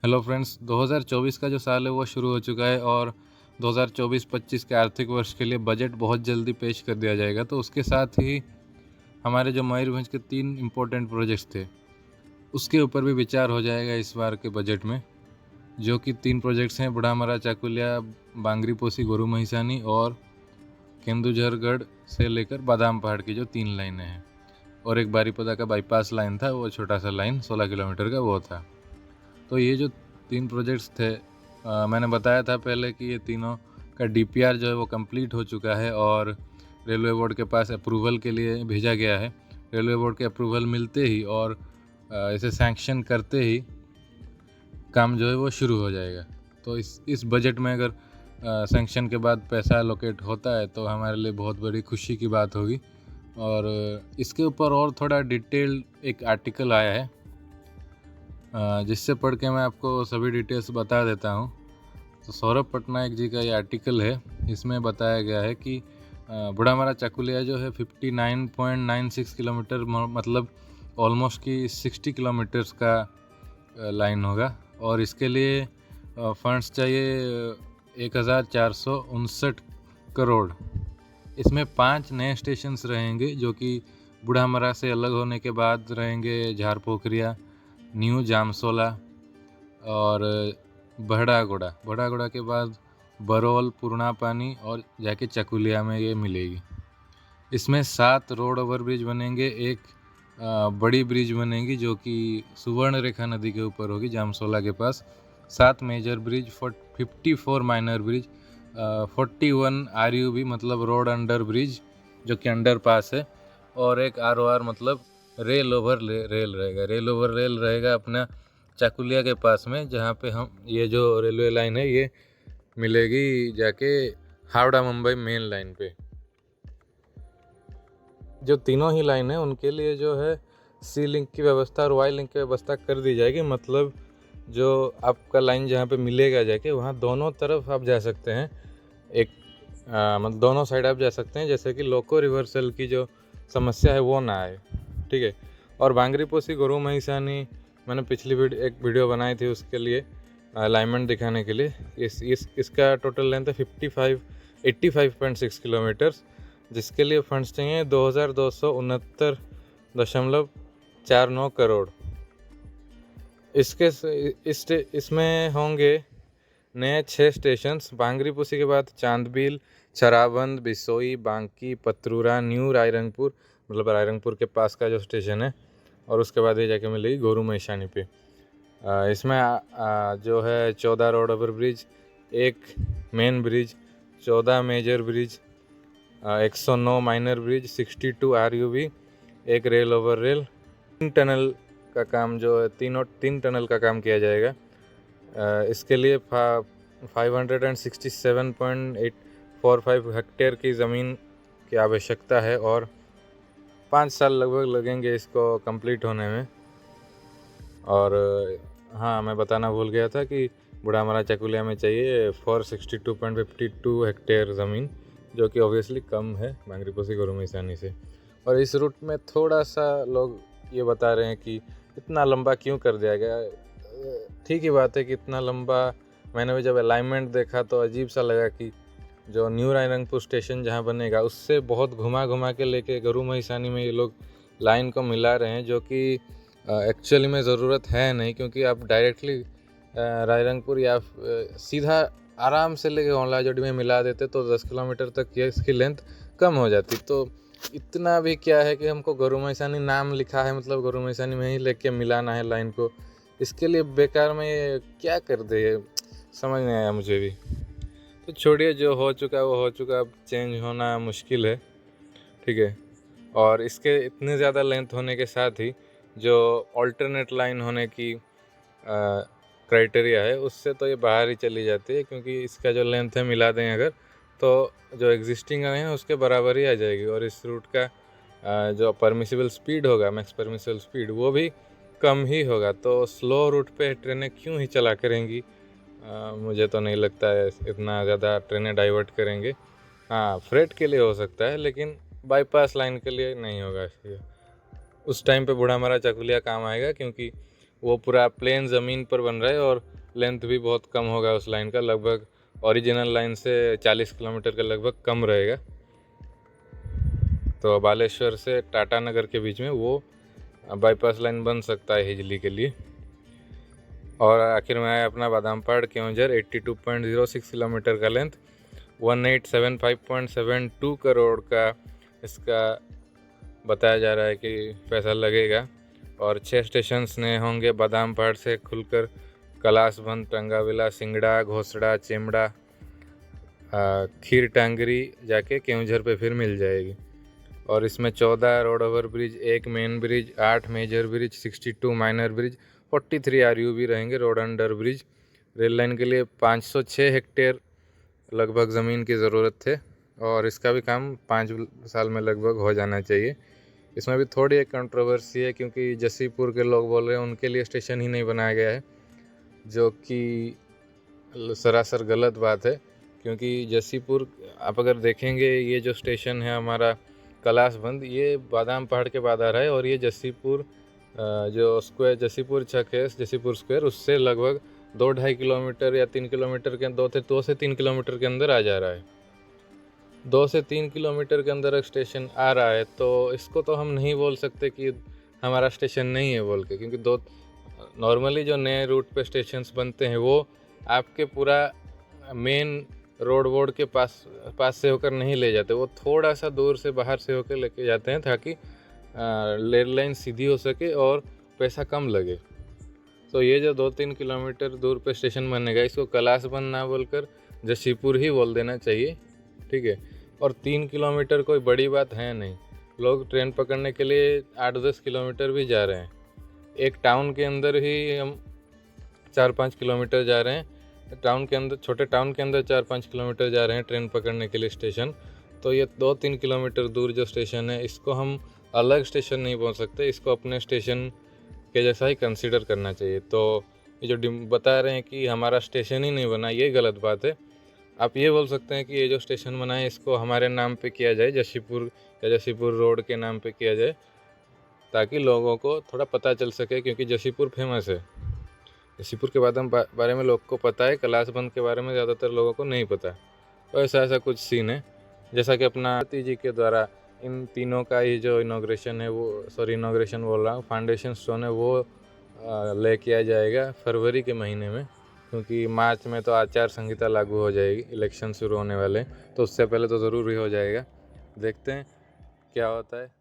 Hello friends, 2024 का जो साल है वो शुरू हो चुका है और 2024-25 के आर्थिक वर्ष के लिए बजट बहुत जल्दी पेश कर दिया जाएगा। तो उसके साथ ही हमारे जो मयूरभंज के 3 इम्पोर्टेंट प्रोजेक्ट्स थे, उसके ऊपर भी विचार हो जाएगा इस बार के बजट में, जो कि 3 प्रोजेक्ट्स हैं बुढ़ामरा चाकुलिया, बांगरी पोसी गोरू महिसानी और केंदुझरगढ़ से लेकर बादाम पहाड़ की जो 3 लाइनें हैं। और एक बारीपदा का बाईपास लाइन था, वो छोटा सा लाइन 16 किलोमीटर का वो था। तो ये जो 3 प्रोजेक्ट्स थे, मैंने बताया था पहले कि ये तीनों का डीपीआर जो है वो कंप्लीट हो चुका है और रेलवे बोर्ड के पास अप्रूवल के लिए भेजा गया है। रेलवे बोर्ड के अप्रूवल मिलते ही और इसे सैंक्शन करते ही काम जो है वो शुरू हो जाएगा। तो इस बजट में अगर सैंक्शन के बाद पैसा एलोकेट होता है तो हमारे लिए बहुत बड़ी खुशी की बात होगी। और इसके ऊपर और थोड़ा डिटेल एक आर्टिकल आया है, जिससे पढ़ के मैं आपको सभी डिटेल्स बता देता हूँ। तो सौरभ पटनायक जी का ये आर्टिकल है, इसमें बताया गया है कि बुढ़ामरा चाकुलिया जो है 59.96 किलोमीटर, मतलब ऑलमोस्ट की 60 किलोमीटर्स का लाइन होगा। और इसके लिए फंड्स चाहिए 1459 करोड़। इसमें 5 नए स्टेशंस रहेंगे जो कि बुढ़ामरा से अलग होने के बाद रहेंगे झारपोखरिया, न्यू जामसोला और बड़ागोड़ा के बाद बरौल, पूर्णा पानी और जाके चकुलिया में ये मिलेगी। इसमें 7 रोड ओवर ब्रिज बनेंगे, एक बड़ी ब्रिज बनेगी जो कि सुवर्ण रेखा नदी के ऊपर होगी जामसोला के पास, 7 major bridge, 54 minor bridge, 41 RUB मतलब रोड अंडर ब्रिज जो कि अंडर पास है, और एक ROR मतलब रेल ओवर रेल रहेगा अपना चाकुलिया के पास में, जहाँ पे हम ये जो रेलवे लाइन है ये मिलेगी जाके हावड़ा मुंबई मेन लाइन पे। जो तीनों ही लाइन है उनके लिए जो है सी लिंक की व्यवस्था और वाई लिंक की व्यवस्था कर दी जाएगी। मतलब जो आपका लाइन जहाँ पे मिलेगा जाके वहाँ दोनों तरफ आप जा सकते हैं, एक मतलब दोनों साइड आप जा सकते हैं, जैसे कि लोको रिवर्सल की जो समस्या है वो ना आए। ठीक है। और बांगरी पोसी गोरू महिसानी मैंने पिछली एक वीडियो बनाई थी उसके लिए अलाइनमेंट दिखाने के लिए। इसका टोटल लेंथ है 85.6 किलोमीटर्स, जिसके लिए फंड्स चाहिए 2269.49 करोड़। इसमें होंगे नए 6 स्टेशंस। बांगरी पोसी के बाद चांदबिल, छराबंद, बिसोई, बांकी, पतरूरा, न्यू रायरंगपुर मतलब रायरंगपुर के पास का जो स्टेशन है, और उसके बाद ये जाके मिलेगी गोरू महिसानी पे। इसमें जो है 14 रोड ओवर ब्रिज, एक main bridge, 14 major bridge, 109 minor bridge, 62 RUB, एक रेल ओवर रेल, 3 टनल का काम जो है 3 टनल का काम किया जाएगा। इसके लिए 567.845 हेक्टेयर की ज़मीन की आवश्यकता है और 5 साल लगभग लगेंगे इसको कंप्लीट होने में। और हाँ, मैं बताना भूल गया था कि बुढ़ामरा चाकुलिया में चाहिए 462.52 हेक्टेयर ज़मीन, जो कि ऑब्वियसली कम है बांगरी पोसी गोरू महिसानी से। और इस रूट में थोड़ा सा लोग ये बता रहे हैं कि इतना लंबा क्यों कर दिया गया। ठीक ही बात है कि इतना लंबा, मैंने भी जब अलाइनमेंट देखा तो अजीब सा लगा कि जो न्यू रायरंगपुर स्टेशन जहाँ बनेगा उससे बहुत घुमा के लेके गोरू महिसानी में ये लोग लाइन को मिला रहे हैं, जो कि एक्चुअली में ज़रूरत है नहीं, क्योंकि आप डायरेक्टली रायरंगपुर या सीधा आराम से लेके ओंलाजोड़ी में मिला देते तो 10 किलोमीटर तक ये इसकी लेंथ कम हो जाती। तो इतना भी क्या है कि हमको गोरू महिसानी नाम लिखा है, मतलब गोरू महिसानी में ही लेके मिलाना है लाइन को, इसके लिए बेकार में ये क्या कर दे, समझ नहीं आया मुझे भी। तो छोड़िए, जो हो चुका वो हो चुका, अब चेंज होना मुश्किल है। ठीक है। और इसके इतने ज़्यादा लेंथ होने के साथ ही जो ऑल्टरनेट लाइन होने की क्राइटेरिया है उससे तो ये बाहर ही चली जाती है, क्योंकि इसका जो लेंथ है मिला दें अगर तो जो एग्जिस्टिंग है उसके बराबर ही आ जाएगी। और इस रूट का जो परमिसिबल स्पीड होगा, मैक्स परमिसिबल स्पीड, वो भी कम ही होगा। तो स्लो रूट पे ट्रेनें क्यों ही चला करेंगी, मुझे तो नहीं लगता है इतना ज़्यादा ट्रेनें डाइवर्ट करेंगे। हाँ, फ्रेट के लिए हो सकता है, लेकिन बाईपास लाइन के लिए नहीं होगा। इसलिए उस टाइम पे बुढ़ामरा चाकुलिया काम आएगा, क्योंकि वो पूरा प्लेन ज़मीन पर बन रहा है और लेंथ भी बहुत कम होगा उस लाइन का, लगभग ओरिजिनल लाइन से 40 किलोमीटर का लगभग कम रहेगा। तो बालेश्वर से टाटा नगर के बीच में वो बाईपास लाइन बन सकता है हिजली के लिए। और आखिर में आया अपना बादामपाड़ केवंझर 82.06 किलोमीटर का लेंथ, 1875.72 करोड़ का इसका बताया जा रहा है कि पैसा लगेगा। और 6 स्टेशंस नए होंगे बादामपाड़ से खुलकर कलासबंद, टंगाविला, सिंगड़ा, घोसड़ा, चेमड़ा, खीर टांगरी जाके केवंझर पे फिर मिल जाएगी। और इसमें 14 road over bridge, 1 main bridge, 8 major bridge, 62 minor bridge, 43 RU भी रहेंगे road under bridge. Rail line के लिए 506 हेक्टेयर लगभग ज़मीन की ज़रूरत थे और इसका भी काम 5 साल में लगभग हो जाना चाहिए। इसमें भी थोड़ी एक कंट्रोवर्सी है क्योंकि जसीपुर के लोग बोल रहे हैं उनके लिए स्टेशन ही नहीं बनाया गया है, जो कि सरासर गलत बात है। क्योंकि जसीपुर आप अगर देखेंगे, ये जो स्टेशन है हमारा कलासबंद, ये बादामपाड़ के बाद आ रहा है और ये जसीपुर जो स्क्वायर जसीपुर छक है, जसीपुर स्क्वायर, उससे लगभग 2-2.5 किलोमीटर या 3 किलोमीटर के 2 से 3 किलोमीटर के अंदर आ जा रहा है। 2 से 3 किलोमीटर के अंदर एक स्टेशन आ रहा है तो इसको तो हम नहीं बोल सकते कि हमारा स्टेशन नहीं है बोल के, क्योंकि नॉर्मली जो नए रूट पे स्टेशंस बनते हैं वो आपके पूरा मेन रोड के पास से होकर नहीं ले जाते, वो थोड़ा सा दूर से बाहर से होकर लेके जाते हैं ताकि रेल लाइन सीधी हो सके और पैसा कम लगे। तो ये जो 2-3 किलोमीटर दूर पे स्टेशन बनेगा, इसको कलासबंद ना बोलकर जसीपुर ही बोल देना चाहिए, ठीक है। और 3 किलोमीटर कोई बड़ी बात है नहीं, लोग ट्रेन पकड़ने के लिए 8-10 किलोमीटर भी जा रहे हैं। एक टाउन के अंदर ही हम 4-5 किलोमीटर जा रहे हैं, टाउन के अंदर, छोटे टाउन के अंदर 4-5 किलोमीटर जा रहे हैं ट्रेन पकड़ने के लिए स्टेशन। तो ये 2-3 किलोमीटर दूर जो स्टेशन है, इसको हम अलग स्टेशन नहीं बोल सकते, इसको अपने स्टेशन के जैसा ही कंसीडर करना चाहिए। तो ये जो बता रहे हैं कि हमारा स्टेशन ही नहीं बना, ये गलत बात है। आप ये बोल सकते हैं कि ये जो स्टेशन बना है इसको हमारे नाम पे किया जाए, जसीपुर या जसीपुर रोड के नाम पे किया जाए, ताकि लोगों को थोड़ा पता चल सके, क्योंकि जसीपुर फेमस है। जसीपुर के बारे में लोग को पता है, कलासबंद के बारे में ज़्यादातर लोगों को नहीं पता। तो ऐसा कुछ सीन है। जैसा कि अपना जी के द्वारा इन तीनों का ही जो इनॉग्रेशन है, वो इनॉग्रेशन बोल रहा हूँ, फाउंडेशन स्टोन है, वो ले किया जाएगा फरवरी के महीने में, क्योंकि मार्च में तो आचार संहिता लागू हो जाएगी, इलेक्शन शुरू होने वाले, तो उससे पहले तो ज़रूर ही हो जाएगा। देखते हैं क्या होता है।